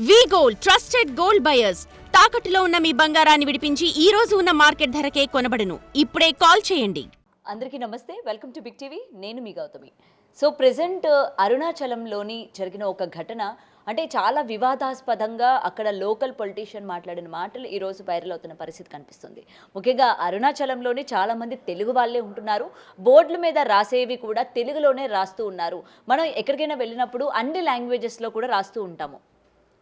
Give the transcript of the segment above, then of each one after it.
వి gold trusted gold buyers తాకట్టులో ఉన్న మీ బంగారాన్ని విడిపించి ఈ రోజు ఉన్న మార్కెట్ ధరకే కొనబడును. ఇప్పుడే కాల్ చేయండి. అందరికీ నమస్తే, వెల్కమ్ టు బిగ్ టీవీ. నేను మీ గౌతమి. సో ప్రెజెంట్ అరుణాచలంలోని జరిగిన ఒక ఘటన అంటే చాలా వివాదాస్పదంగా అక్కడ లోకల్ పొలిటీషియన్ మాట్లాడిన మాటలు ఈరోజు వైరల్ అవుతున్న పరిస్థితి కనిపిస్తుంది. ముఖ్యంగా అరుణాచలంలోని చాలామంది తెలుగు వాళ్ళే ఉంటున్నారు. బోర్డుల మీద రాసేవి కూడా తెలుగులోనే రాస్తూ ఉన్నారు. మనం ఎక్కడికైనా వెళ్ళినప్పుడు అన్ని లాంగ్వేజెస్లో కూడా రాస్తూ ఉంటాము.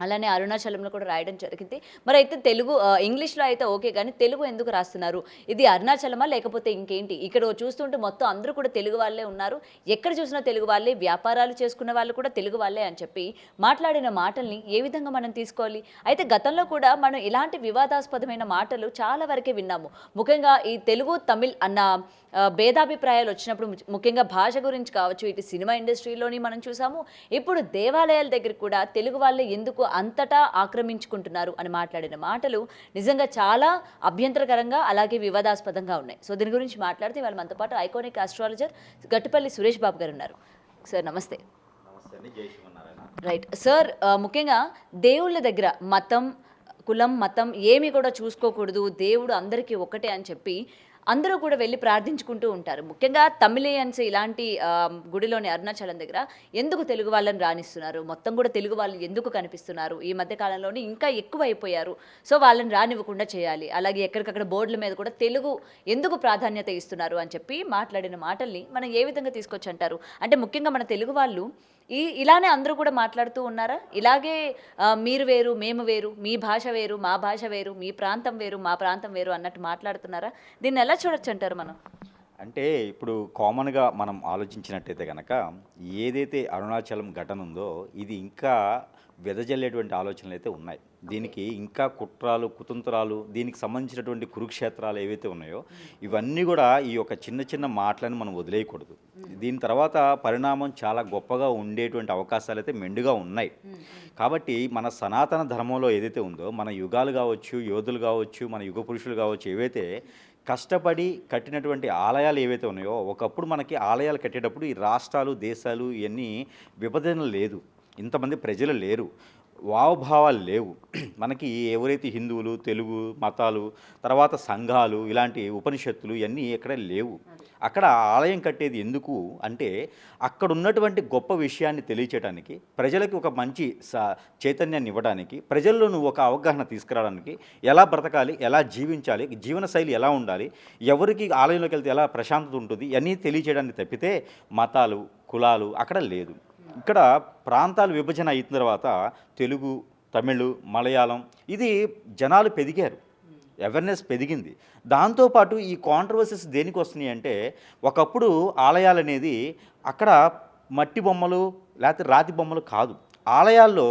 అలానే అరుణాచలంలో కూడా రాయడం జరిగింది. మరి అయితే తెలుగు ఇంగ్లీష్లో అయితే ఓకే, కానీ తెలుగు ఎందుకు రాస్తున్నారు? ఇది అరుణాచలమా లేకపోతే ఇంకేంటి? ఇక్కడ చూస్తుంటే మొత్తం అందరూ కూడా తెలుగు వాళ్ళే ఉన్నారు. ఎక్కడ చూసినా తెలుగు వాళ్ళే, వ్యాపారాలు చేసుకున్న వాళ్ళు కూడా తెలుగు వాళ్ళే అని చెప్పి మాట్లాడిన మాటల్ని ఏ విధంగా మనం తీసుకోవాలి? అయితే గతంలో కూడా మనం ఇలాంటి వివాదాస్పదమైన మాటలు చాలా వరకే విన్నాము. ముఖ్యంగా ఈ తెలుగు తమిళ్ అన్న భేదాభిప్రాయాలు వచ్చినప్పుడు ముఖ్యంగా భాష గురించి కావచ్చు, ఇటు సినిమా ఇండస్ట్రీలోని మనం చూసాము. ఇప్పుడు దేవాలయాల దగ్గర కూడా తెలుగు వాళ్ళే ఎందుకు అంతటా ఆక్రమించుకుంటున్నారు అని మాట్లాడిన మాటలు నిజంగా చాలా అభ్యంతరకరంగా అలాగే వివాదాస్పదంగా ఉన్నాయి. సో దీని గురించి మాట్లాడితే వాళ్ళు మనతో పాటు ఐకానిక్ ఆస్ట్రాలజర్ గట్టుపల్లి సురేష్ బాబు గారు ఉన్నారు. సార్ నమస్తే. రైట్ సార్, ముఖ్యంగా దేవుళ్ళ దగ్గర మతం, కులం, మతం ఏమి కూడా చూసుకోకూడదు, దేవుడు అందరికీ ఒకటే అని చెప్పి అందరూ కూడా వెళ్ళి ప్రార్థించుకుంటూ ఉంటారు. ముఖ్యంగా తమిళియన్స్ ఇలాంటి గుడిలోని అరుణాచలం దగ్గర ఎందుకు తెలుగు వాళ్ళని రాణిస్తున్నారు? మొత్తం కూడా తెలుగు వాళ్ళు ఎందుకు కనిపిస్తున్నారు? ఈ మధ్య కాలంలోనే ఇంకా ఎక్కువ అయిపోయారు. సో వాళ్ళని రానివ్వకుండా చేయాలి. అలాగే ఎక్కడికక్కడ బోర్డుల మీద కూడా తెలుగు ఎందుకు ప్రాధాన్యత ఇస్తున్నారు అని చెప్పి మాట్లాడిన మాటల్ని మనం ఏ విధంగా తీసుకొచ్చి అంటారు? అంటే ముఖ్యంగా మన తెలుగు వాళ్ళు ఇలానే అందరూ కూడా మాట్లాడుతూ ఉన్నారా? ఇలాగే మీరు వేరు, మేము వేరు, మీ భాష వేరు, మా భాష వేరు, మీ ప్రాంతం వేరు, మా ప్రాంతం వేరు అన్నట్టు మాట్లాడుతున్నారా? దీన్ని ఎలా చూడొచ్చు అంటారు మనం? అంటే ఇప్పుడు కామన్గా మనం ఆలోచించినట్టయితే కనుక ఏదైతే అరుణాచలం ఘటన ఉందో ఇది ఇంకా వెదజల్లేటువంటి ఆలోచనలు అయితే ఉన్నాయి. దీనికి ఇంకా కుట్రాలు, కుతంత్రాలు, దీనికి సంబంధించినటువంటి కురుక్షేత్రాలు ఏవైతే ఉన్నాయో ఇవన్నీ కూడా ఈ యొక్క చిన్న చిన్న మాటలను మనం వదిలేయకూడదు. దీని తర్వాత పరిణామం చాలా గొప్పగా ఉండేటువంటి అవకాశాలు అయితే మెండుగా ఉన్నాయి. కాబట్టి మన సనాతన ధర్మంలో ఏదైతే ఉందో మన యుగాలు కావచ్చు, యోధులు కావచ్చు, మన యుగ పురుషులు కావచ్చు, ఏవైతే కష్టపడి కట్టినటువంటి ఆలయాలు ఏవైతే ఉన్నాయో ఒకప్పుడు మనకి ఆలయాలు కట్టేటప్పుడు ఈ రాష్ట్రాలు, దేశాలు ఇవన్నీ విభజన లేదు, ఇంతమంది ప్రజలు లేరు, వావభావాలు లేవు. మనకి ఎవరైతే హిందువులు, తెలుగు మతాలు, తర్వాత సంఘాలు, ఇలాంటి ఉపనిషత్తులు ఇవన్నీ ఎక్కడ లేవు. అక్కడ ఆలయం కట్టేది ఎందుకు అంటే అక్కడ ఉన్నటువంటి గొప్ప విషయాన్ని తెలియచేయడానికి, ప్రజలకి ఒక మంచి చైతన్యాన్ని ఇవ్వడానికి, ప్రజల్లో నువ్వు ఒక అవగాహన తీసుకురావడానికి, ఎలా బ్రతకాలి, ఎలా జీవించాలి, జీవనశైలి ఎలా ఉండాలి, ఎవరికి ఆలయంలోకి వెళ్తే ఎలా ప్రశాంతత ఉంటుంది ఇవన్నీ తెలియచేయడానికి తప్పితే మతాలు, కులాలు అక్కడ లేదు. ఇక్కడ ప్రాంతాలు విభజన అయిన తర్వాత తెలుగు, తమిళ్, మలయాళం ఇది జనాలు పెరిగారు, అవేర్నెస్ పెరిగింది. దాంతోపాటు ఈ కాంట్రవర్సీస్ దేనికి వస్తున్నాయి అంటే ఒకప్పుడు ఆలయాలు అనేది అక్కడ మట్టి బొమ్మలు లేకపోతే రాతి బొమ్మలు కాదు. ఆలయాల్లో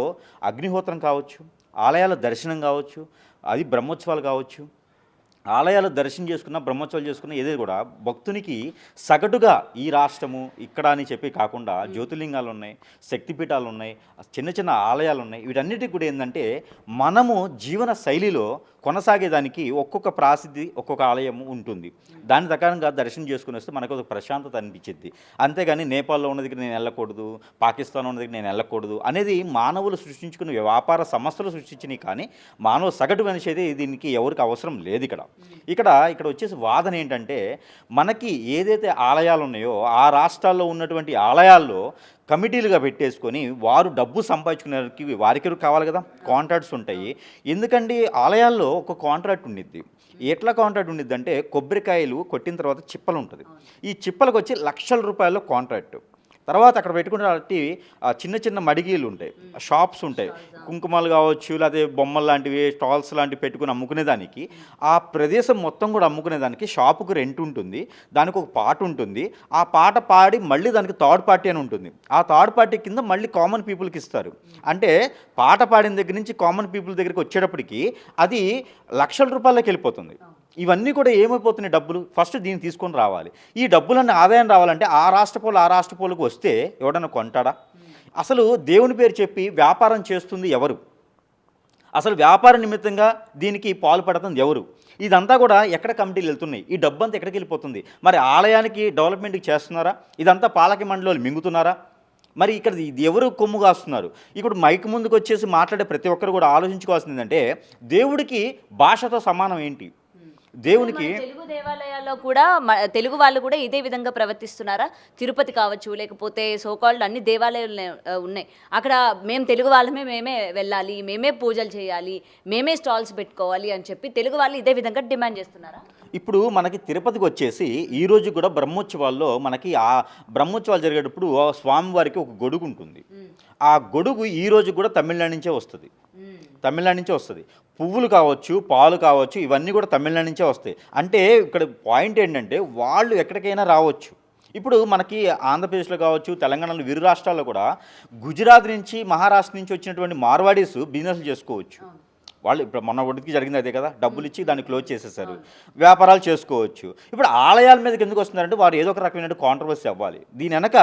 అగ్నిహోత్రం కావచ్చు, ఆలయాల దర్శనం కావచ్చు, అది బ్రహ్మోత్సవాలు కావచ్చు, ఆలయాలు దర్శనం చేసుకున్న, బ్రహ్మోత్సవాలు చేసుకున్న ఏది కూడా భక్తునికి సగటుగా ఈ రాష్ట్రము ఇక్కడ అని చెప్పి కాకుండా జ్యోతిర్లింగాలు ఉన్నాయి, శక్తిపీఠాలు ఉన్నాయి, చిన్న చిన్న ఆలయాలు ఉన్నాయి. వీటన్నిటికి కూడా ఏంటంటే మనము జీవన శైలిలో కొనసాగేదానికి ఒక్కొక్క ప్రాసిద్ధి, ఒక్కొక్క ఆలయం ఉంటుంది. దాని ప్రకారంగా దర్శనం చేసుకుని వస్తే మనకు ఒక ప్రశాంతత అనిపించింది. అంతేగాని నేపాల్లో ఉన్న దగ్గర నేను వెళ్ళకూడదు, పాకిస్తాన్లో ఉన్న దగ్గర నేను వెళ్ళకూడదు అనేది మానవులు సృష్టించుకున్న వ్యాపార సంస్థలు సృష్టించినవి. కానీ మానవ సగటు మనిషి అయితే దీనికి ఎవరికి అవసరం లేదు. ఇక్కడ వచ్చేసి వాదన ఏంటంటే మనకి ఏదైతే ఆలయాలు ఉన్నాయో ఆ రాష్ట్రాల్లో ఉన్నటువంటి ఆలయాల్లో కమిటీలుగా పెట్టేసుకొని వారు డబ్బు సంపాదించుకునేకి వారికి కావాలి కదా, కాంట్రాక్ట్స్ ఉంటాయి. ఎందుకంటే ఆలయాల్లో ఒక కాంట్రాక్ట్ ఉండిద్ది. ఎట్లా కాంట్రాక్ట్ ఉండిద్ది అంటే కొబ్బరికాయలు కొట్టిన తర్వాత చిప్పలు ఉంటుంది. ఈ చిప్పలకు వచ్చి లక్షల రూపాయల కాంట్రాక్ట్. తర్వాత అక్కడ పెట్టుకున్నటువంటి చిన్న చిన్న మడిగీలు ఉంటాయి, షాప్స్ ఉంటాయి, కుంకుమలు కావచ్చు, లేకపోతే బొమ్మలు లాంటివి, స్టాల్స్ లాంటివి పెట్టుకుని అమ్ముకునేదానికి, ఆ ప్రదేశం మొత్తం కూడా అమ్ముకునేదానికి షాపుకు రెంట్ ఉంటుంది, దానికి ఒక పాట ఉంటుంది. ఆ పాట పాడి మళ్ళీ దానికి థర్డ్ పార్టీ అని ఉంటుంది. ఆ థర్డ్ పార్టీ కింద మళ్ళీ కామన్ పీపుల్కి ఇస్తారు. అంటే పాట పాడిన దగ్గర నుంచి కామన్ పీపుల్ దగ్గరికి వచ్చేటప్పటికి అది లక్షల రూపాయలకి వెళ్ళిపోతుంది. ఇవన్నీ కూడా ఏమైపోతున్నాయి, డబ్బులు ఫస్ట్ దీన్ని తీసుకొని రావాలి. ఈ డబ్బులన్నీ ఆదాయం రావాలంటే ఆ రాష్ట్రపోలకు వస్తే ఎవడన్నా కొంటాడా? అసలు దేవుని పేరు చెప్పి వ్యాపారం చేస్తుంది ఎవరు? అసలు వ్యాపార నిమిత్తంగా దీనికి పాల్పడుతుంది ఎవరు? ఇదంతా కూడా ఎక్కడ కమిటీలు వెళ్తున్నాయి? ఈ డబ్బు అంతా ఎక్కడికి వెళ్ళిపోతుంది? మరి ఆలయానికి డెవలప్మెంట్కి చేస్తున్నారా? ఇదంతా పాలక మండలి మింగుతున్నారా? మరి ఇక్కడ ఇది ఎవరు కొమ్ము కాస్తున్నారు? ఇప్పుడు మైక్ ముందుకు వచ్చేసి మాట్లాడే ప్రతి ఒక్కరు కూడా ఆలోచించుకోవాల్సింది ఏంటంటే దేవుడికి భాషతో సమానం ఏంటి? దేవునికి మన తెలుగు దేవాలయాల్లో కూడా తెలుగు వాళ్ళు కూడా ఇదే విధంగా ప్రవర్తిస్తున్నారా? తిరుపతి కావచ్చు, లేకపోతే సోకాల్డ్ అన్ని దేవాలయాలు ఉన్నాయి, అక్కడ మేము తెలుగు వాళ్ళమే, మేమే వెళ్ళాలి, మేమే పూజలు చేయాలి, మేమే స్టాల్స్ పెట్టుకోవాలి అని చెప్పి తెలుగు వాళ్ళు ఇదే విధంగా డిమాండ్ చేస్తున్నారా? ఇప్పుడు మనకి తిరుపతికి వచ్చేసి ఈరోజు కూడా బ్రహ్మోత్సవాల్లో మనకి ఆ బ్రహ్మోత్సవాలు జరిగేటప్పుడు స్వామివారికి ఒక గొడుగు ఉంటుంది. ఆ గొడుగు ఈరోజు కూడా తమిళనాడు నుంచే వస్తుంది. తమిళనాడు నుంచే వస్తుంది. పువ్వులు కావచ్చు, పాలు కావచ్చు, ఇవన్నీ కూడా తమిళనాడు నుంచే వస్తాయి. అంటే ఇక్కడ పాయింట్ ఏంటంటే వాళ్ళు ఎక్కడికైనా రావచ్చు. ఇప్పుడు మనకి ఆంధ్రప్రదేశ్లో కావచ్చు, తెలంగాణలో, విరు రాష్ట్రాల్లో కూడా గుజరాత్ నుంచి, మహారాష్ట్ర నుంచి వచ్చినటువంటి మార్వాడీస్ బిజినెస్లు చేసుకోవచ్చు. వాళ్ళు ఇప్పుడు మొన్న ఒడికి జరిగింది అదే కదా, డబ్బులు ఇచ్చి దాన్ని క్లోజ్ చేసేసారు, వ్యాపారాలు చేసుకోవచ్చు. ఇప్పుడు ఆలయాల మీదకి ఎందుకు వస్తున్నారంటే వారు ఏదో ఒక రకమైన కాంట్రవర్సీ అవ్వాలి. దీని వెనక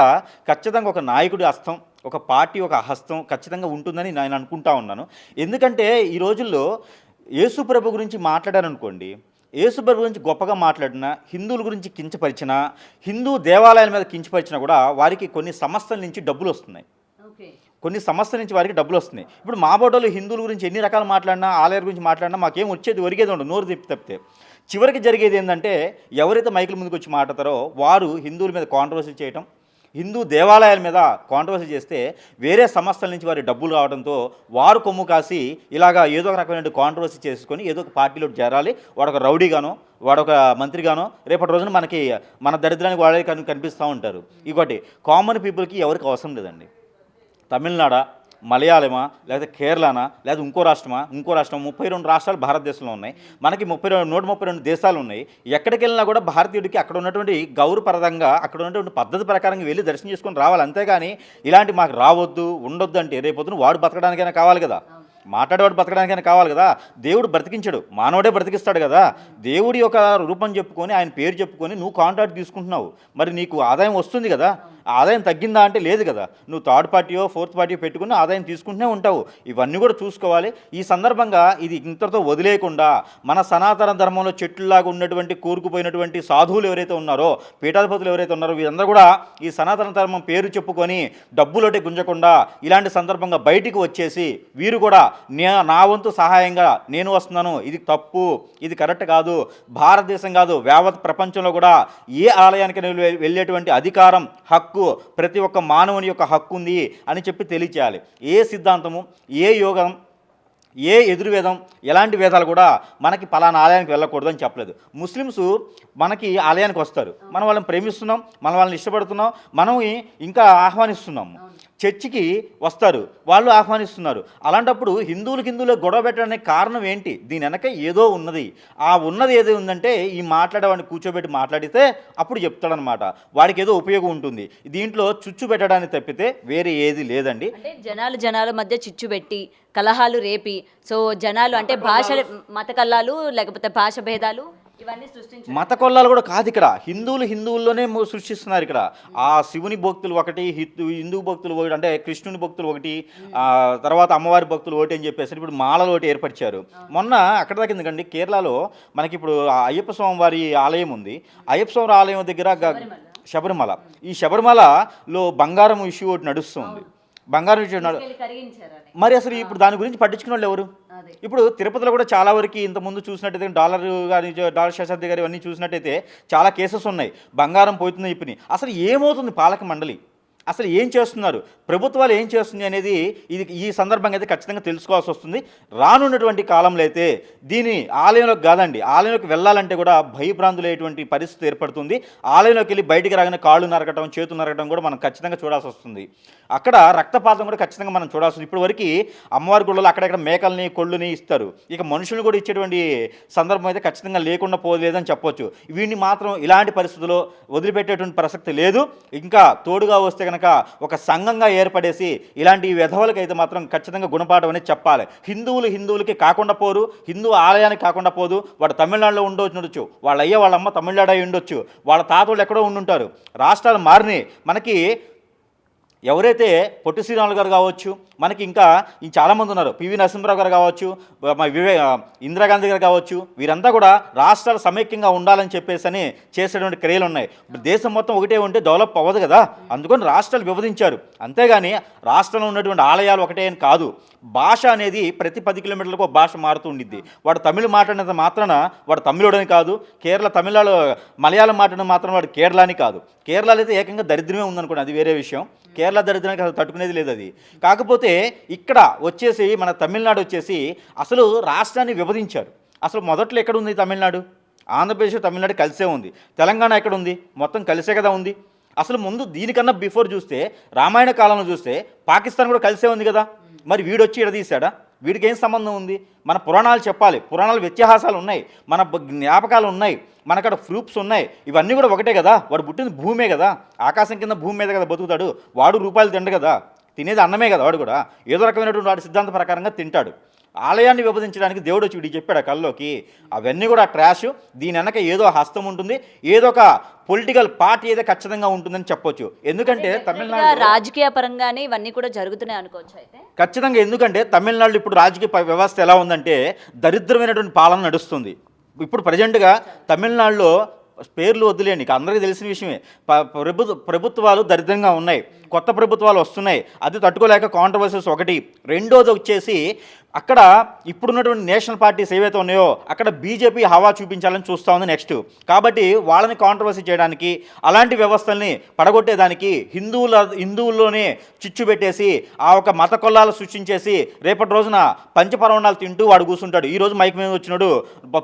ఖచ్చితంగా ఒక నాయకుడి హస్తం, ఒక పార్టీ ఒక హస్తం ఖచ్చితంగా ఉంటుందని నేను అనుకుంటా ఉన్నాను. ఎందుకంటే ఈ రోజుల్లో యేసు ప్రభు గురించి మాట్లాడారనుకోండి, యేసు ప్రభు గురించి గొప్పగా మాట్లాడినా, హిందువుల గురించి కించపరిచినా, హిందూ దేవాలయాల మీద కించపరిచినా కూడా వారికి కొన్ని సంస్థల నుంచి డబ్బులు వస్తున్నాయి. కొన్ని సంస్థల నుంచి వారికి డబ్బులు వస్తున్నాయి. ఇప్పుడు మా బోటోలు హిందువుల గురించి ఎన్ని రకాలు మాట్లాడినా, ఆలయాల గురించి మాట్లాడినా మాకేం వచ్చేది ఒరిగేది ఉండదు, నోరు తప్పితే. చివరికి జరిగేది ఏంటంటే ఎవరైతే మైకుల ముందుకు వచ్చి మాట్లాడతారో వారు హిందువుల మీద కాంట్రవర్సీ చేయటం, హిందూ దేవాలయాల మీద కాంట్రవర్సీ చేస్తే వేరే సంస్థల నుంచి వారి డబ్బులు రావడంతో వారు కొమ్ము కాసి ఇలాగా ఏదో ఒక రకమైన కాంట్రవర్సీ చేసుకొని ఏదో ఒక పార్టీలో చేరాలి, వాడొక రౌడీగానో, వాడొక మంత్రిగానో రేపటి రోజున మనకి మన దరిద్రానికి వాళ్ళే కనిపిస్తూ ఉంటారు. ఇంకోటి కామన్ పీపుల్కి ఎవరికి అవసరం లేదండి. తమిళనాడా, మలయాళమా, లేదా కేరళనా, లేదా ఇంకో రాష్ట్రం 32 రాష్ట్రాలు భారతదేశంలో ఉన్నాయి. మనకి 132 దేశాలు ఉన్నాయి. ఎక్కడికి వెళ్ళినా కూడా భారతీయుడికి అక్కడ ఉన్నటువంటి గౌరవప్రదంగా, అక్కడ ఉన్నటువంటి పద్ధతి ప్రకారంగా వెళ్ళి దర్శనం చేసుకొని రావాలి. అంతేగాని ఇలాంటి మాకు రావద్దు, ఉండొద్దు అంటే రేపొద్దున వాడు బతకడానికైనా కావాలి కదా, మాట్లాడేవాడు బతకడానికైనా కావాలి కదా. దేవుడు బ్రతికించాడు, మానవుడే బ్రతికిస్తాడు కదా. దేవుడి యొక్క రూపం చెప్పుకొని, ఆయన పేరు చెప్పుకొని నువ్వు కాంట్రాక్ట్ తీసుకుంటున్నావు, మరి నీకు ఆదాయం వస్తుంది కదా. ఆదాయం తగ్గిందా అంటే లేదు కదా. నువ్వు థర్డ్ పార్టీయో ఫోర్త్ పార్టీయో పెట్టుకుని ఆదాయం తీసుకుంటూనే ఉంటావు. ఇవన్నీ కూడా చూసుకోవాలి. ఈ సందర్భంగా ఇది ఇంతటితో వదిలేయకుండా మన సనాతన ధర్మంలో చెట్లులాగా ఉన్నటువంటి కూరుకుపోయినటువంటి సాధువులు ఎవరైతే ఉన్నారో, పీఠాధిపతులు ఎవరైతే ఉన్నారో, వీరందరూ కూడా ఈ సనాతన ధర్మం పేరు చెప్పుకొని డబ్బులోటే గుంజకుండా ఇలాంటి సందర్భంగా బయటికి వచ్చేసి వీరు కూడా నా వంతు సహాయంగా నేను వస్తున్నాను, ఇది తప్పు, ఇది కరెక్ట్ కాదు, భారతదేశం కాదు యావత్ ప్రపంచంలో కూడా ఏ ఆలయానికి వెళ్ళేటువంటి అధికారం, హక్కు ప్రతి ఒక్క మానవుని యొక్క హక్కు ఉంది అని చెప్పి తెలియచేయాలి. ఏ సిద్ధాంతము, ఏ యోగం, ఏ ఎదురువేదం, ఎలాంటి వేదాలు కూడా మనకి పలానా ఆలయానికి వెళ్ళకూడదు అని చెప్పలేదు. ముస్లిమ్స్ మనకి ఆలయానికి వస్తారు, మనం వాళ్ళని ప్రేమిస్తున్నాం, మనం వాళ్ళని ఇష్టపడుతున్నాం, మనం ఇంకా ఆహ్వానిస్తున్నాము. చర్చికి వస్తారు, వాళ్ళు ఆహ్వానిస్తున్నారు. అలాంటప్పుడు హిందువులకు గొడవ పెట్టడానికి కారణం ఏంటి? దీని వెనక ఏదో ఉన్నది. ఆ ఉన్నది ఏదో ఉందంటే ఈ మాట్లాడేవాడిని కూర్చోబెట్టి మాట్లాడితే అప్పుడు చెప్తాడనమాట, వాడికి ఏదో ఉపయోగం ఉంటుంది. దీంట్లో చుచ్చు పెట్టడానికి తప్పితే వేరే ఏది లేదండి. అంటే జనాల మధ్య చిచ్చు పెట్టి కలహాలు రేపి, సో జనాలు అంటే భాష, మత కల్లాలు, లేకపోతే భాష భేదాలు ఇవన్నీ సృష్టించారు. మత కొల్లాలు కూడా కాదు, ఇక్కడ హిందువుల్లోనే సృష్టిస్తున్నారు. ఇక్కడ ఆ శివుని భక్తులు ఒకటి, హిందూ భక్తులు ఒకటి, అంటే కృష్ణుని భక్తులు ఒకటి, తర్వాత అమ్మవారి భక్తులు ఒకటి అని చెప్పేసి ఇప్పుడు మాలలు ఒకటి ఏర్పరిచారు. మొన్న అక్కడ దాకా ఎందుకండి, కేరళలో మనకి ఇప్పుడు అయ్యప్ప స్వామి వారి ఆలయం ఉంది. అయ్యప్ప స్వామి ఆలయం దగ్గర శబరిమల, ఈ శబరిమలలో బంగారం ఇష్యూ ఒకటి నడుస్తుంది. బంగారం ఇష్యూ మరి అసలు ఇప్పుడు దాని గురించి పట్టించుకున్న వాళ్ళు ఎవరు? ఇప్పుడు తిరుపతిలో కూడా చాలా వరకు ఇంతకుముందు చూసినట్టయితే డాలర్ శతాబ్ది గారు ఇవన్నీ చూసినట్టయితే చాలా కేసెస్ ఉన్నాయి, బంగారం పోతుంది చెప్పి. అసలు ఏమవుతుంది పాలక మండలి, అసలు ఏం చేస్తున్నారు, ప్రభుత్వాలు ఏం చేస్తుంది అనేది ఈ సందర్భంగా అయితే ఖచ్చితంగా తెలుసుకోవాల్సి వస్తుంది. రానున్నటువంటి కాలంలో అయితే దీని ఆలయంలోకి కాదండి, ఆలయంలోకి వెళ్ళాలంటే కూడా భయభ్రాంతులయ్యేటువంటి పరిస్థితి ఏర్పడుతుంది. ఆలయంలోకి వెళ్ళి బయటికి రాగానే కాళ్ళు నరకటం, చేతులు నరకటం కూడా మనం ఖచ్చితంగా చూడాల్సి వస్తుంది. అక్కడ రక్తపాతం కూడా ఖచ్చితంగా మనం చూడాల్సి వస్తుంది. ఇప్పుడు వరకు అమ్మవారి గుళ్ళలో అక్కడక్కడ మేకల్ని, కొళ్ళుని ఇస్తారు, ఇక మనుషులు కూడా ఇచ్చేటువంటి సందర్భం అయితే ఖచ్చితంగా లేకుండా పోలేదని చెప్పొచ్చు. వీడిని మాత్రం ఇలాంటి పరిస్థితుల్లో వదిలిపెట్టేటువంటి ప్రసక్తి లేదు. ఇంకా తోడుగా వస్తే కనుక ఒక సంఘంగా ఏర్పడేసి ఇలాంటి వెధవలకి అయితే మాత్రం ఖచ్చితంగా గుణపాఠం అనేది చెప్పాలి. హిందువులకి కాకుండా పోరు, హిందూ ఆలయానికి కాకుండా పోదు. వాడు తమిళనాడులో ఉండొచ్చు, వాళ్ళ అయ్య వాళ్ళ అమ్మ తమిళనాడు అయి ఉండొచ్చు, వాళ్ళ తాతలు ఎక్కడో ఉండుంటారు. రాష్ట్రాలు మారినాయి. మనకి ఎవరైతే పొట్టి శ్రీరాములు గారు కావచ్చు, మనకి ఇంకా చాలామంది ఉన్నారు, పివి నరసింహరావు గారు కావచ్చు, ఇందిరాగాంధీ గారు కావచ్చు, వీరంతా కూడా రాష్ట్రాలు సమైక్యంగా ఉండాలని చెప్పేసి అని చేసేటువంటి క్రియలు ఉన్నాయి. దేశం మొత్తం ఒకటే ఉంటే డెవలప్ అవ్వదు కదా, అందుకని రాష్ట్రాలు విభజించారు. అంతేగాని రాష్ట్రంలో ఉన్నటువంటి ఆలయాలు ఒకటే అని కాదు. భాష అనేది ప్రతి 10 కిలోమీటర్లకు ఒక భాష మారుతూ ఉండిద్ది. వాడు తమిళ మాట్లాడినంత మాత్రాన వాడు తమిళుడని కాదు, తమిళలో మలయాళం మాట్లాడిన మాత్రం వాడు కేరళ అని కాదు. కేరళలో అయితే ఏకంగా దరిద్రమే ఉందనుకోండి, అది వేరే విషయం. కేరళ దరిద్రానికి అసలు తట్టుకునేది లేదు అది. కాకపోతే ఇక్కడ వచ్చేసి మన తమిళనాడు వచ్చేసి అసలు రాష్ట్రాన్ని విభజించారు. అసలు మొదట్లో ఎక్కడ ఉంది తమిళనాడు? ఆంధ్రప్రదేశ్ తమిళనాడు కలిసే ఉంది. తెలంగాణ ఎక్కడ ఉంది? మొత్తం కలిసే కదా ఉంది. అసలు ముందు దీనికన్నా బిఫోర్ చూస్తే, రామాయణ కాలంలో చూస్తే పాకిస్తాన్ కూడా కలిసే ఉంది కదా. మరి వీడొచ్చి ఇడదీశాడా? వీడికి ఏం సంబంధం ఉంది? మన పురాణాలు చెప్పాలి, పురాణాలు వ్యత్యాసాలు ఉన్నాయి, మన జ్ఞాపకాలు ఉన్నాయి, మనకక్కడ ప్రూఫ్స్ ఉన్నాయి. ఇవన్నీ కూడా ఒకటే కదా. వాడు పుట్టింది భూమే కదా, ఆకాశం కింద భూమి మీద కదా బతుకుతాడు. వాడు రూపాయలు తిండు కదా, తినేది అన్నమే కదా. వాడు కూడా ఏదో రకమైనటువంటి వాడి సిద్ధాంత ప్రకారంగా తింటాడు. ఆలయాన్ని విభజించడానికి దేవుడు వచ్చి వీడికి చెప్పాడు కల్లోకి. అవన్నీ కూడా ట్రాష్. దీని వెనక ఏదో హస్తం ఉంటుంది, ఏదో ఒక పొలిటికల్ పార్టీ ఏదో ఖచ్చితంగా ఉంటుందని చెప్పొచ్చు. ఎందుకంటే తమిళనాడు రాజకీయ పరంగానే ఇవన్నీ కూడా జరుగుతున్నాయి అనుకోవచ్చు అయితే ఖచ్చితంగా. ఎందుకంటే తమిళనాడులో ఇప్పుడు రాజకీయ వ్యవస్థ ఎలా ఉందంటే దరిద్రమైనటువంటి పాలన నడుస్తుంది. ఇప్పుడు ప్రజెంట్గా తమిళనాడులో పేర్లు వదిలేండి, అందరికీ తెలిసిన విషయమే. ప్రభుత్వాలు దరిద్రంగా ఉన్నాయి, కొత్త ప్రభుత్వాలు వస్తున్నాయి, అది తట్టుకోలేక కాంట్రవర్సీస్ ఒకటి. రెండోది వచ్చేసి అక్కడ ఇప్పుడున్నటువంటి నేషనల్ పార్టీస్ ఏవైతే ఉన్నాయో అక్కడ బీజేపీ హవా చూపించాలని చూస్తూ ఉంది నెక్స్ట్. కాబట్టి వాళ్ళని కాంట్రవర్సీ చేయడానికి, అలాంటి వ్యవస్థల్ని పడగొట్టేదానికి హిందువుల్లోనే చిచ్చు పెట్టేసి ఆ ఒక మత కొల్లాలు సృష్టించేసి రేపటి రోజున పంచపర్వణాలు తింటూ వాడు కూర్చుంటాడు. ఈ రోజు మైక్ మీద వచ్చినాడు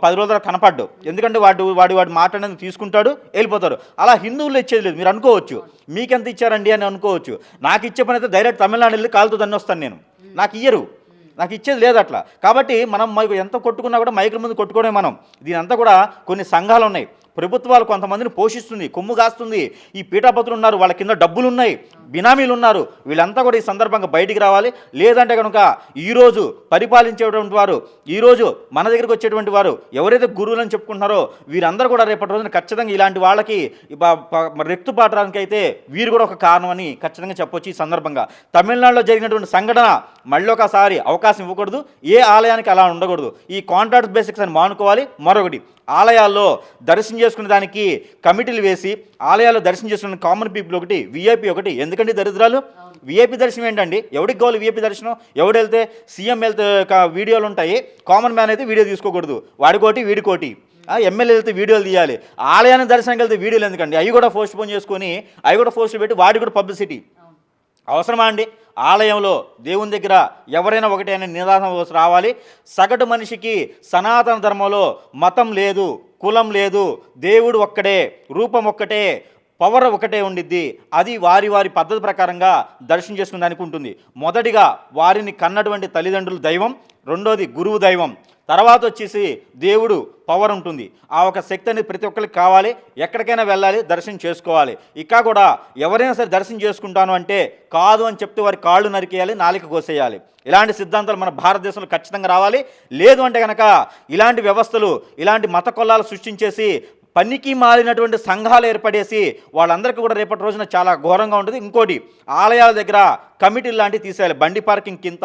10 రోజుల కనపడ్డు, ఎందుకంటే వాడు మాట్లాడేది తీసుకుంటాడు, వెళ్ళిపోతారు. అలా హిందువులు ఇచ్చేది లేదు. మీరు అనుకోవచ్చు మీకెంత ఇచ్చారండి అని అనుకోవచ్చు. నాకు ఇచ్చే పని అయితే డైరెక్ట్ తమిళనాడు వెళ్ళి కాలుతో దన్ని వస్తాను నేను, నాకు ఇయ్యరు, నాకు ఇచ్చేది లేదు అట్లా. కాబట్టి మనం ఎంత కొట్టుకున్నా కూడా మైకుల ముందు కొట్టుకోవడమే మనం. దీనంతా కూడా కొన్ని సంఘాలు ఉన్నాయి, ప్రభుత్వాలు కొంతమందిని పోషిస్తుంది, కొమ్ము కాస్తుంది. ఈ పీఠాపతులు ఉన్నారు, వాళ్ళ కింద డబ్బులు ఉన్నాయి, బినామీలు ఉన్నారు. వీళ్ళంతా కూడా ఈ సందర్భంగా బయటికి రావాలి. లేదంటే కనుక ఈరోజు పరిపాలించేటువంటి వారు, ఈరోజు మన దగ్గరికి వచ్చేటువంటి వారు ఎవరైతే గురువులని చెప్పుకుంటున్నారో వీరందరూ కూడా రేపటి రోజున ఖచ్చితంగా ఇలాంటి వాళ్ళకి రెక్తుపాటడానికి అయితే వీరు కూడా ఒక కారణం అని ఖచ్చితంగా చెప్పొచ్చు. ఈ సందర్భంగా తమిళనాడులో జరిగినటువంటి సంఘటన మళ్ళీ ఒకసారి అవకాశం ఇవ్వకూడదు. ఏ ఆలయానికి అలా ఉండకూడదు. ఈ కాంట్రాక్ట్ బేసిక్స్ అని మానుకోవాలి. మరొకటి, ఆలయాల్లో దర్శనం చేసుకునే దానికి కమిటీలు వేసి ఆలయాల్లో దర్శనం చేసుకునే కామన్ పీపుల్ ఒకటి, విఐపి ఒకటి. ఎందుకంటే దరిద్రాలు విఐపి దర్శనం ఏంటండి? ఎవరికి కావాలి విఐపి దర్శనం? ఎవడు వెళ్తే సీఎం వెళ్తే వీడియోలు ఉంటాయి, కామన్ మ్యాన్ అయితే వీడియో తీసుకోకూడదు. వాడికోటి వీడికోటి. ఎమ్మెల్యే వెళ్తే వీడియోలు తీయాలి, ఆలయానికి దర్శనానికి వెళ్తే వీడియోలు ఎందుకండి? అవి కూడా పోస్ట్ పోన్ చేసుకొని అవి కూడా పోస్టులు పెట్టి వాడి కూడా పబ్లిసిటీ అవసరమా అండి? ఆలయంలో దేవుని దగ్గర ఎవరైనా ఒకటే అనే నినాదం రావాలి. సగటు మనిషికి సనాతన ధర్మంలో మతం లేదు, కులం లేదు, దేవుడు ఒక్కడే, రూపం ఒక్కటే, పవర్ ఒకటే ఉండిద్ది. అది వారి వారి పద్ధతి ప్రకారంగా దర్శనం చేసుకునే దానికి ఉంటుంది. మొదటిగా వారిని కన్నటువంటి తల్లిదండ్రులు దైవం, రెండోది గురువు దైవం, తర్వాత వచ్చేసి దేవుడు పవర్ ఉంటుంది. ఆ ఒక శక్తి అనేది ప్రతి ఒక్కరికి కావాలి. ఎక్కడికైనా వెళ్ళాలి, దర్శనం చేసుకోవాలి. ఇక కూడా ఎవరైనా సరే దర్శనం చేసుకుంటాను అంటే కాదు అని చెప్తే వారి కాళ్ళు నరికేయాలి, నాలిక కోసేయాలి. ఇలాంటి సిద్ధాంతాలు మన భారతదేశంలో ఖచ్చితంగా రావాలి. లేదు అంటే కనుక ఇలాంటి వ్యవస్థలు, ఇలాంటి మత కొల్లాలు సృష్టించేసి పనికి మారినటువంటి సంఘాలు ఏర్పడేసి వాళ్ళందరికీ కూడా రేపటి రోజున చాలా ఘోరంగా ఉంటుంది. ఇంకోటి, ఆలయాల దగ్గర కమిటీలు లాంటివి తీసేయాలి. బండి పార్కింగ్కి ఇంత,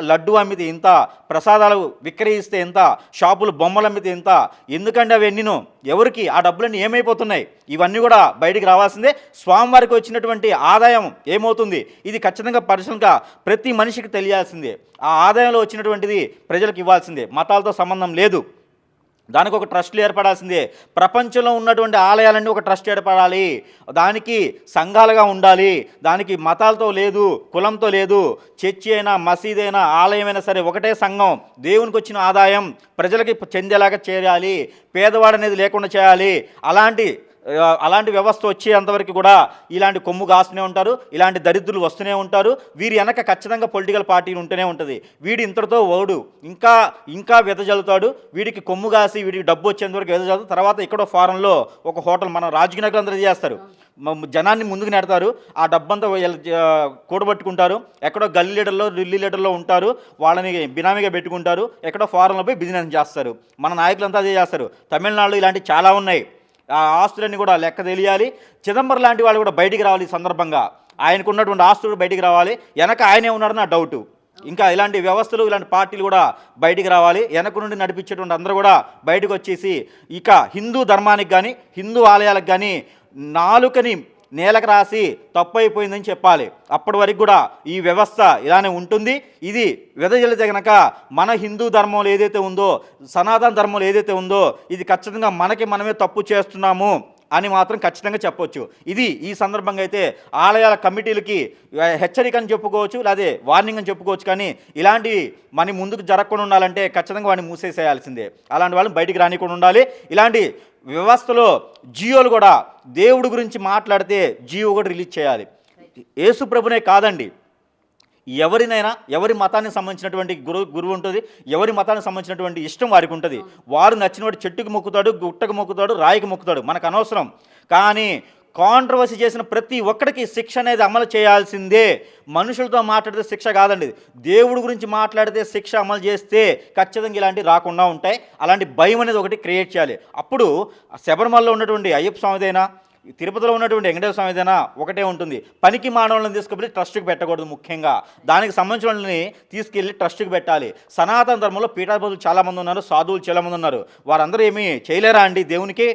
లడ్డు అమ్మితే ఇంత, ప్రసాదాలు విక్రయిస్తే ఎంత, షాపులు బొమ్మలు అమ్మితే ఎంత. ఎందుకంటే అవి ఎన్నినో ఎవరికి ఆ డబ్బులన్నీ ఏమైపోతున్నాయి? ఇవన్నీ కూడా బయటికి రావాల్సిందే. స్వామివారికి వచ్చినటువంటి ఆదాయం ఏమవుతుంది? ఇది ఖచ్చితంగా పర్సనల్గా ప్రతి మనిషికి తెలియాల్సిందే. ఆ ఆదాయంలో వచ్చినటువంటిది ప్రజలకు ఇవ్వాల్సిందే. మతాలతో సంబంధం లేదు. దానికి ఒక ట్రస్టులు ఏర్పడాల్సిందే. ప్రపంచంలో ఉన్నటువంటి ఆలయాలన్నీ ఒక ట్రస్ట్ ఏర్పడాలి. దానికి సంఘాలుగా ఉండాలి. దానికి మతాలతో లేదు, కులంతో లేదు. చర్చి అయినా, మసీద్ అయినా, ఆలయమైనా సరే ఒకటే సంఘం. దేవునికి వచ్చిన ఆదాయం ప్రజలకి చెందేలాగా చేయాలి. పేదవాడు అనేది లేకుండా చేయాలి. అలాంటి వ్యవస్థ వచ్చేంతవరకు కూడా ఇలాంటి కొమ్ము కాస్తూనే ఉంటారు, ఇలాంటి దరిద్రులు వస్తూనే ఉంటారు. వీరి వెనక ఖచ్చితంగా పొలిటికల్ పార్టీలు ఉంటూనే ఉంటుంది. వీడి ఇంతటితో ఓడు ఇంకా వెదజల్లుతాడు. వీడికి కొమ్ము కాసి వీడికి డబ్బు వచ్చేంతవరకు వెదజల్లుతాడు. తర్వాత ఇక్కడ ఫారెన్లో ఒక హోటల్, మన రాజకీయ అందరూ చేస్తారు, జనాన్ని ముందుకు నెడతారు. ఆ డబ్బంతా కూడబట్టుకుంటారు. ఎక్కడో గల్లీ లీడర్లో ఉంటారు, వాళ్ళని బినామీగా పెట్టుకుంటారు. ఎక్కడో ఫారెన్లో పోయి బిజినెస్ చేస్తారు. మన నాయకులంతా అదే చేస్తారు. తమిళనాడులో ఇలాంటివి చాలా ఉన్నాయి. ఆ ఆస్తులన్నీ కూడా లెక్క తెలియాలి. చిదంబరం లాంటి వాళ్ళు కూడా బయటికి రావాలి. ఈ సందర్భంగా ఆయనకు ఉన్నటువంటి ఆస్తులు బయటికి రావాలి. వెనక ఆయనే ఉన్నాడని నా డౌటు. ఇంకా ఇలాంటి వ్యవస్థలు, ఇలాంటి పార్టీలు కూడా బయటికి రావాలి. వెనక నుండి నడిపించేటువంటి అందరూ కూడా బయటకు వచ్చేసి ఇక హిందూ ధర్మానికి కానీ హిందూ ఆలయాలకు కానీ నాలుకని నేలకు రాసి తప్పు అయిపోయిందని చెప్పాలి. అప్పటి వరకు కూడా ఈ వ్యవస్థ ఇలానే ఉంటుంది. ఇది వెదజల్లితే గనక మన హిందూ ధర్మంలో ఏదైతే ఉందో, సనాతన ధర్మంలో ఏదైతే ఉందో, ఇది ఖచ్చితంగా మనకి మనమే తప్పు చేస్తున్నాము అని మాత్రం ఖచ్చితంగా చెప్పొచ్చు. ఇది ఈ సందర్భంగా అయితే ఆలయాల కమిటీలకి హెచ్చరిక అని చెప్పుకోవచ్చు, లేదా వార్నింగ్ అని చెప్పుకోవచ్చు. కానీ ఇలాంటి మన ముందుకు జరగకుండా ఉండాలంటే ఖచ్చితంగా వాడిని మూసేసేయాల్సిందే. అలాంటి వాళ్ళని బయటికి రానికుండా ఉండాలి. ఇలాంటి వ్యవస్థలో జియోలు కూడా దేవుడి గురించి మాట్లాడితే జియో కూడా రిలీజ్ చేయాలి. యేసు ప్రభునే కాదండి, ఎవరినైనా ఎవరి మతానికి సంబంధించినటువంటి గురువు ఉంటుంది, ఎవరి మతానికి సంబంధించినటువంటి ఇష్టం వారికి ఉంటుంది. వారు నచ్చిన వాడు చెట్టుకు మొక్కుతాడు, గుట్టకు మొక్కుతాడు, రాయికి మొక్కుతాడు, మనకు అనవసరం. కానీ కాంట్రవర్సీ చేసిన ప్రతి ఒక్కడికి శిక్ష అనేది అమలు చేయాల్సిందే. మనుషులతో మాట్లాడితే శిక్ష కాదండి, దేవుడి గురించి మాట్లాడితే శిక్ష అమలు చేస్తే ఖచ్చితంగా ఇలాంటివి రాకుండా ఉంటాయి. అలాంటి భయం అనేది ఒకటి క్రియేట్ చేయాలి. అప్పుడు శబరిమలలో ఉన్నటువంటి అయ్యప్ప స్వామిదైనా, తిరుపతిలో ఉన్నటువంటి వెంకటేశ్వర స్వామి ఏదైనా ఒకటే ఉంటుంది, పనికి మానవులను తీసుకువెళ్ళి ట్రస్ట్కి పెట్టకూడదు. ముఖ్యంగా దానికి సంబంధించిన వాళ్ళని తీసుకెళ్ళి ట్రస్ట్కి పెట్టాలి. సనాతన ధర్మంలో పీఠాధిపతులు చాలామంది ఉన్నారు, సాధువులు చాలామంది ఉన్నారు. వారందరూ ఏమీ చేయలేరా అండి? దేవునికి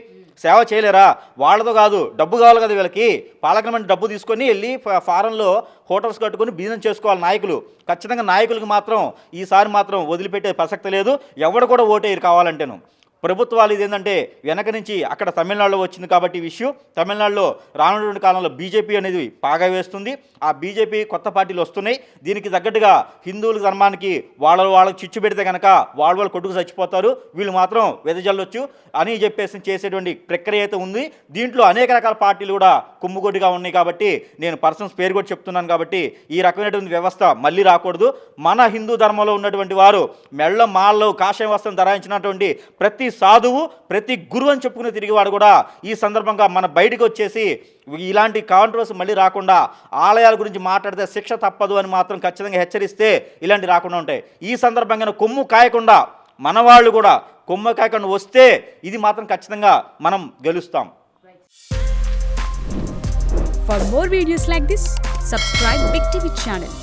సేవ చేయలేరా? వాళ్ళతో కాదు, డబ్బు కావాలి కదా వీళ్ళకి. పాలకుల మంది డబ్బు తీసుకొని వెళ్ళి ఫారెన్లో హోటల్స్ కట్టుకొని బిజినెస్ చేసుకోవాలి నాయకులు. ఖచ్చితంగా నాయకులకు మాత్రం ఈసారి మాత్రం వదిలిపెట్టే ప్రసక్తి లేదు. ఎవడు కూడా ఓటేయరు కావాలంటేను. ప్రభుత్వాలు ఇదేంటంటే వెనక నుంచి అక్కడ తమిళనాడులో వచ్చింది కాబట్టి ఈ విషయం తమిళనాడులో రానున్నటువంటి కాలంలో బీజేపీ అనేది పాగా వేస్తుంది. ఆ బీజేపీ కొత్త పార్టీలు వస్తున్నాయి. దీనికి తగ్గట్టుగా హిందువుల ధర్మానికి వాళ్ళకి చిచ్చు పెడితే కనుక వాళ్ళు కొట్టుకు చచ్చిపోతారు, వీళ్ళు మాత్రం వెదజల్లొచ్చు అని చెప్పేసి చేసేటువంటి ప్రక్రియ అయితే ఉంది. దీంట్లో అనేక రకాల పార్టీలు కూడా కుమ్ముకొడ్డిగా ఉన్నాయి. కాబట్టి నేను పర్సన్స్ పేరు కూడా చెప్తున్నాను. కాబట్టి ఈ రకమైనటువంటి వ్యవస్థ మళ్ళీ రాకూడదు. మన హిందూ ధర్మంలో ఉన్నటువంటి వారు మెళ్ళ మాల్లో కాషాయ వస్త్రం ధరించినటువంటి ప్రతి సాధువు, ప్రతి గురువు అని చెప్పుకుని తిరిగివాడు కూడా ఈ సందర్భంగా మన బయటకు వచ్చేసి ఇలాంటి కాంట్రవర్సీ మళ్ళీ రాకుండా ఆలయాల గురించి మాట్లాడితే శిక్ష తప్పదు అని మాత్రం ఖచ్చితంగా హెచ్చరిస్తే ఇలాంటి రాకుండా ఉంటాయి. ఈ సందర్భంగా కొమ్ము కాయకుండా మన వాళ్ళు కూడా కొమ్ము కాయకుండా వస్తే ఇది మాత్రం ఖచ్చితంగా మనం గెలుస్తాం. For more videos like this, subscribe Big TV channel.